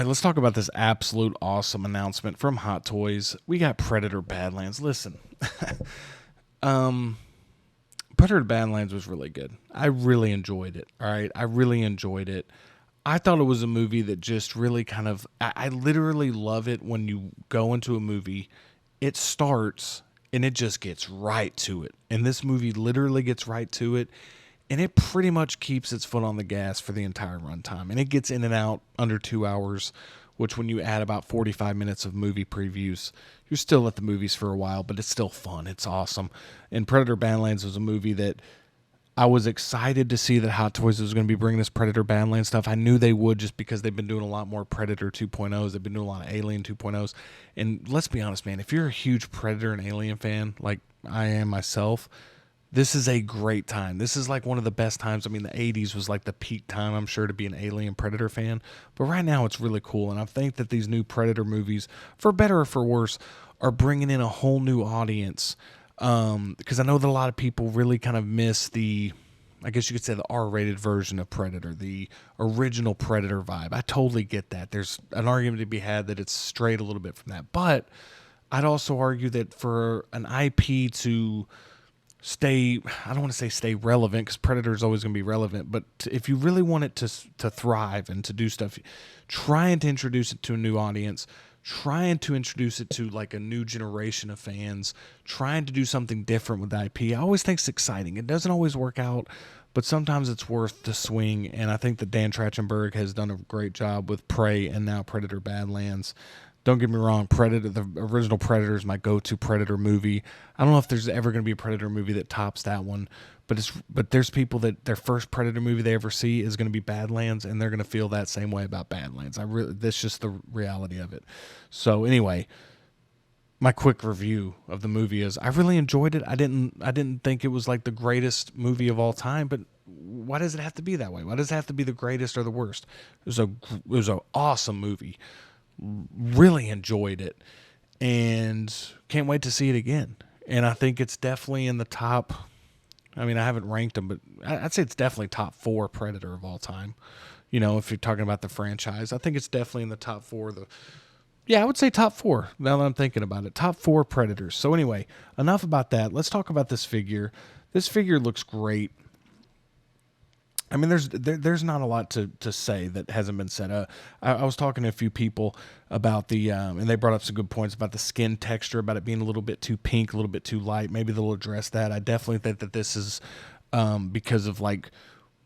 right, let's talk about this absolute awesome announcement from Hot Toys. We got Predator Badlands. Listen, um, Predator Badlands was really good. I really enjoyed it. All right, I really enjoyed it. I thought it was a movie that just really kind of. I literally love it when you go into a movie, it starts and it just gets right to it. And this movie literally gets right to it. And it pretty much keeps its foot on the gas for the entire runtime. And it gets in and out under 2 hours, which when you add about 45 minutes of movie previews, you're still at the movies for a while, but it's still fun. It's awesome. And Predator Badlands was a movie that I was excited to see that Hot Toys was going to be bringing this Predator Badlands stuff. I knew they would just because they've been doing a lot more Predator 2.0s. They've been doing a lot of Alien 2.0s. And let's be honest, man, if you're a huge Predator and Alien fan like I am myself, this is a great time. This is like one of the best times. I mean, the 80s was like the peak time, I'm sure, to be an Alien Predator fan. But right now, it's really cool. And I think that these new Predator movies, for better or for worse, are bringing in a whole new audience. Because I know that a lot of people really kind of miss the, I guess you could say, the R-rated version of Predator, the original Predator vibe. I totally get that. There's an argument to be had that it's strayed a little bit from that. But I'd also argue that for an IP to stay, I don't want to say stay relevant because Predator is always going to be relevant, but if you really want it to thrive and to do stuff, trying to introduce it to a new audience, trying to introduce it to like a new generation of fans, trying to do something different with the IP, I always think it's exciting. It doesn't always work out, but sometimes it's worth the swing, and I think that Dan Trachtenberg has done a great job with Prey and now Predator Badlands. Don't get me wrong, Predator, the original Predator is my go-to Predator movie. I don't know if there's ever going to be a Predator movie that tops that one, but there's people that their first Predator movie they ever see is going to be Badlands, and they're going to feel that same way about Badlands. That's just the reality of it. So anyway, my quick review of the movie is I really enjoyed it. I didn't think it was like the greatest movie of all time, but why does it have to be that way? Why does it have to be the greatest or the worst? It was an awesome movie. Really enjoyed it and can't wait to see it again. And I think it's definitely in the top. I mean, I haven't ranked them, but I'd say it's definitely top 4 Predator of all time. You know, if you're talking about the franchise, I think it's definitely in the top 4. Yeah, I would say top 4 now that I'm thinking about it. Top 4 Predators. So anyway, enough about that. Let's talk about this figure. This figure looks great. I mean, there's not a lot to say that hasn't been said. I was talking to a few people about and they brought up some good points about the skin texture, about it being a little bit too pink, a little bit too light. Maybe they'll address that. I definitely think that this is because of like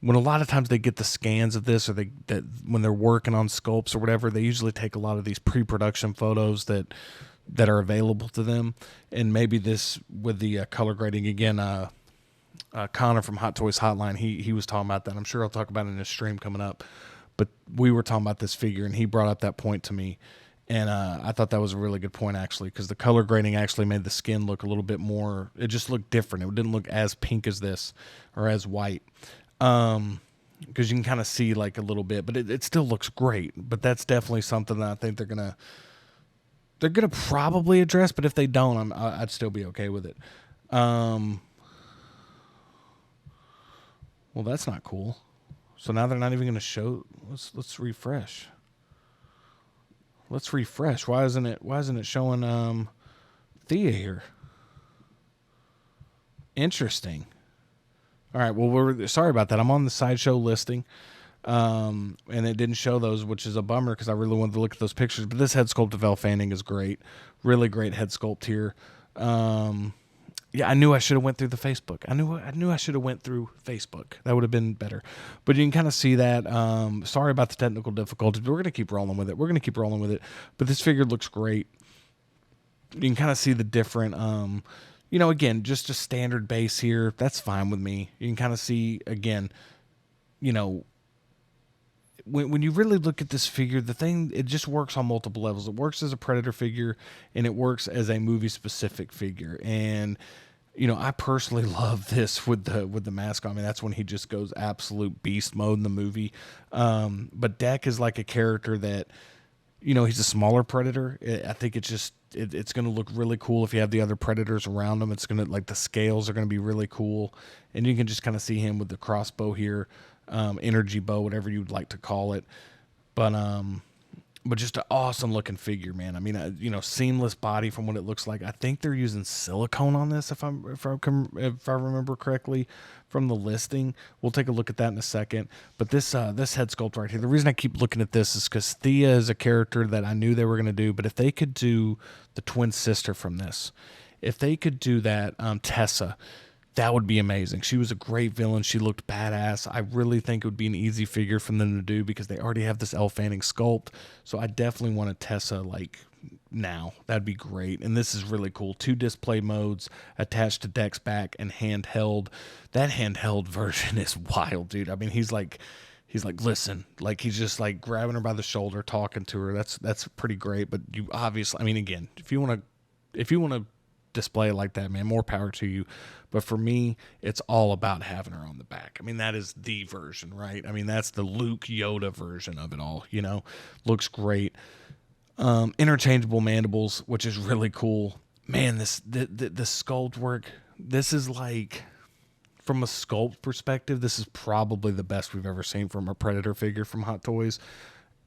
when a lot of times they get the scans of this, or that when they're working on sculpts or whatever, they usually take a lot of these pre-production photos that are available to them, and maybe this with the color grading again. Connor from Hot Toys Hotline, he was talking about that. I'm sure I'll talk about it in a stream coming up. But we were talking about this figure, and he brought up that point to me. And I thought that was a really good point, actually, because the color grading actually made the skin look a little bit more, it just looked different. It didn't look as pink as this or as white. Because you can kind of see like a little bit, but it still looks great. But that's definitely something that I think they're gonna probably address. But if they don't, I'd still be okay with it. Well, that's not cool. So now they're not even going to show. Let's refresh. Let's refresh. Why isn't it showing Thea here? Interesting. All right. Well, we're sorry about that. I'm on the sideshow listing, and it didn't show those, which is a bummer because I really wanted to look at those pictures. But this head sculpt of Elle Fanning is great. Really great head sculpt here. Yeah, I knew I should have went through the Facebook. I knew I should have went through Facebook. That would have been better. But you can kind of see that. Sorry about the technical difficulties, but we're going to keep rolling with it. But this figure looks great. You can kind of see the different, again, just a standard base here. That's fine with me. You can kind of see, again, when you really look at this figure, it just works on multiple levels. It works as a Predator figure, and it works as a movie-specific figure. And I personally love this with the mask on. I mean, that's when he just goes absolute beast mode in the movie. But Deck is like a character that, he's a smaller Predator. I think it's going to look really cool if you have the other Predators around him. It's going to, like, the scales are going to be really cool. And you can just kind of see him with the crossbow here, energy bow, whatever you'd like to call it. But but just an awesome looking figure, man. I mean, seamless body from what it looks like. I think they're using silicone on this, if I remember correctly from the listing. We'll take a look at that in a second. But this head sculpt right here, the reason I keep looking at this is because Thea is a character that I knew they were going to do. But if they could do the twin sister from this, if they could do that, Tessa, that would be amazing. She was a great villain. She looked badass. I really think it would be an easy figure for them to do because they already have this Elle Fanning sculpt. So I definitely want a Tessa like now. That'd be great. And this is really cool. 2 display modes attached to Deck's back and handheld. That handheld version is wild, dude. I mean, he's like, listen, like he's just like grabbing her by the shoulder, talking to her. That's pretty great. But you obviously, I mean, again, if you want to display it like that, man, more power to you. But for me, it's all about having her on the back. I mean, that is the version, right? I mean, that's the Luke Yoda version of it all, looks great. Interchangeable mandibles, which is really cool, man. The sculpt work, this is like, from a sculpt perspective, this is probably the best we've ever seen from a Predator figure from Hot Toys.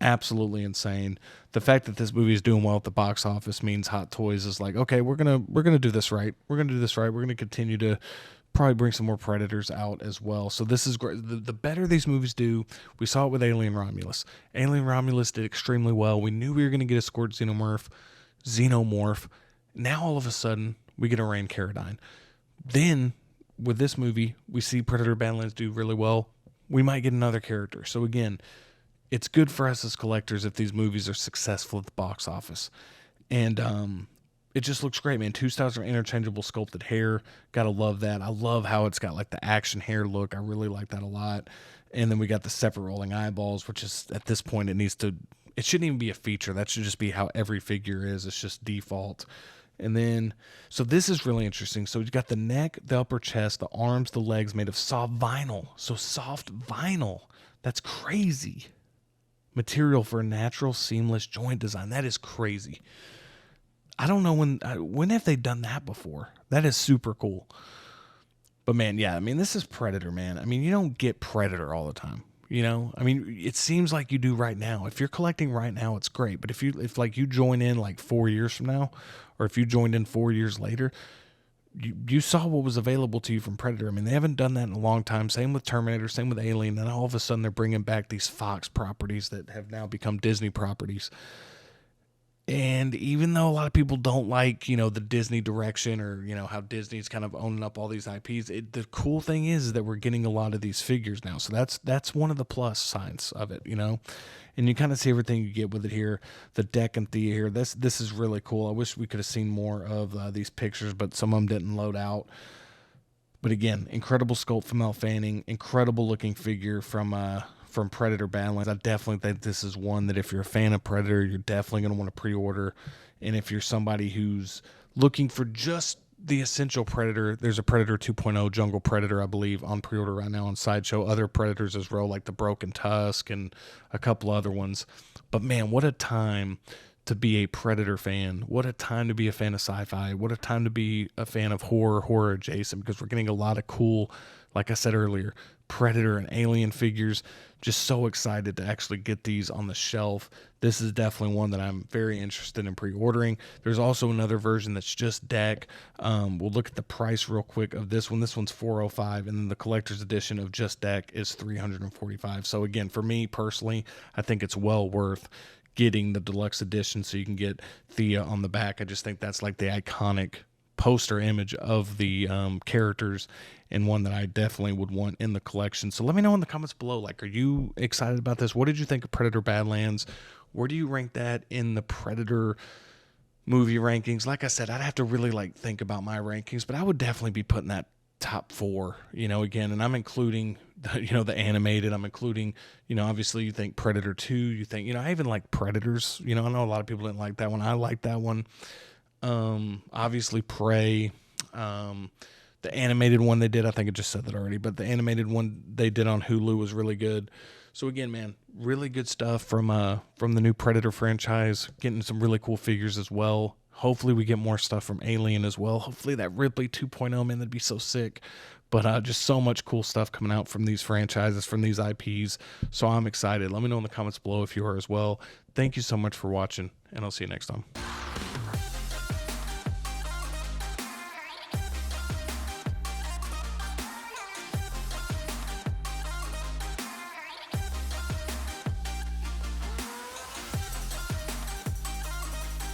Absolutely insane. The fact that this movie is doing well at the box office means Hot Toys is like, okay, we're gonna do this right. We're gonna continue to probably bring some more Predators out as well. So this is great. The better these movies do, we saw it with Alien Romulus. Alien Romulus did extremely well. We knew we were gonna get a squirt xenomorph. Now all of a sudden we get a Rain Carradine. Then with this movie, we see Predator Badlands do really well. We might get another character. So again, it's good for us as collectors if these movies are successful at the box office. And it just looks great, man. 2 styles of interchangeable sculpted hair. Gotta love that. I love how it's got like the action hair look. I really like that a lot. And then we got the separate rolling eyeballs, which is, at this point, it shouldn't even be a feature. That should just be how every figure is. It's just default. And then, so this is really interesting. So you've got the neck, the upper chest, the arms, the legs made of soft vinyl. So soft vinyl. That's crazy. Material for a natural seamless joint design. That is crazy. I don't know when have they done that before. That is super cool. But man, yeah, I mean, this is Predator, man. I mean, you don't get Predator all the time. I mean, it seems like you do right now. If you're collecting right now, it's great. But if you join in like 4 years from now, or if you joined in 4 years later, you saw what was available to you from Predator. I mean, they haven't done that in a long time. Same with Terminator, same with Alien. And all of a sudden they're bringing back these Fox properties that have now become Disney properties. And even though a lot of people don't like, the Disney direction or, how Disney's kind of owning up all these IPs, the cool thing is that we're getting a lot of these figures now. So that's one of the plus signs of it, And you kind of see everything you get with it here. The Deck and Thea here. This is really cool. I wish we could have seen more of these pictures, but some of them didn't load out. But again, incredible sculpt from Elle Fanning. Incredible looking figure from Predator Badlands. I definitely think this is one that if you're a fan of Predator, you're definitely going to want to pre-order. And if you're somebody who's looking for just the essential Predator, there's a Predator 2.0 Jungle Predator, I believe, on pre-order right now on Sideshow. Other Predators as well, like the Broken Tusk and a couple other ones. But man, what a time to be a Predator fan. What a time to be a fan of sci-fi. What a time to be a fan of horror adjacent, because we're getting a lot of cool, like I said earlier, Predator and Alien figures. Just so excited to actually get these on the shelf. This is definitely one that I'm very interested in pre-ordering. There's also another version that's just Deck. We'll look at the price real quick of this one. This one's $405, and then the collector's edition of just Deck is $345. So again, for me personally, I think it's well worth getting the deluxe edition so you can get Thea on the back. I just think that's like the iconic poster image of the characters, and one that I definitely would want in the collection. So let me know in the comments below, like, are you excited about this? What did you think of Predator Badlands? Where do you rank that in the Predator movie rankings? Like I said, I'd have to really think about my rankings, but I would definitely be putting that top 4, again, and I'm including the animated. I'm including, obviously you think Predator 2, you think, I even like Predators. I know a lot of people didn't like that one. I like that one. Obviously Prey, the animated one they did, I think I just said that already, but the animated one they did on Hulu was really good. So again, man, really good stuff from the new Predator franchise, getting some really cool figures as well. Hopefully we get more stuff from Alien as well. Hopefully that Ripley 2.0, man, that'd be so sick. But just so much cool stuff coming out from these franchises, from these IPs. So I'm excited. Let me know in the comments below if you are as well. Thank you so much for watching, and I'll see you next time.